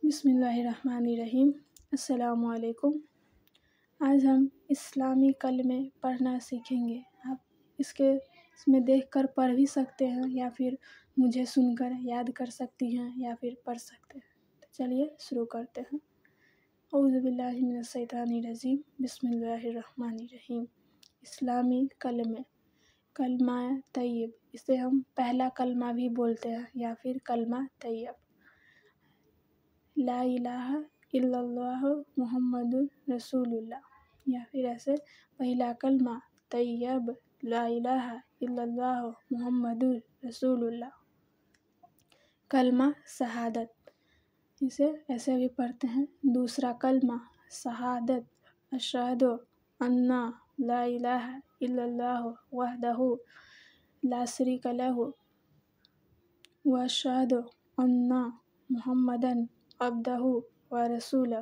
بسم اللہ الرحمن الرحیم۔ السلام علیکم۔ آج ہم اسلامی کلمے پڑھنا سیکھیں گے۔ آپ اس میں دیکھ کر پڑھ بھی سکتے ہیں یا پھر مجھے سن کر یاد کر سکتی ہیں یا پھر پڑھ سکتے ہیں۔ تو چلیے شروع کرتے ہیں۔ اعوذ باللہ من الشیطان الرجیم، بسم اللہ الرحمن الرحیم۔ اسلامی کلمے، کلمہ طیب، اسے ہم پہلا کلمہ بھی بولتے ہیں یا پھر کلمہ طیب۔ لا الہ الا اللہ محمد رسول اللہ، یا پھر ایسے پہلا کلمہ طیب، لا الہ الا اللہ محمد رسول اللہ۔ کلمہ شہادت، اسے ایسے بھی پڑھتے ہیں۔ دوسرا کلمہ شہادت، اشہد ان لا الہ الا اللہ وحدہ لا شریک لہ واشہد ان محمدً عبدہ ورسولہ۔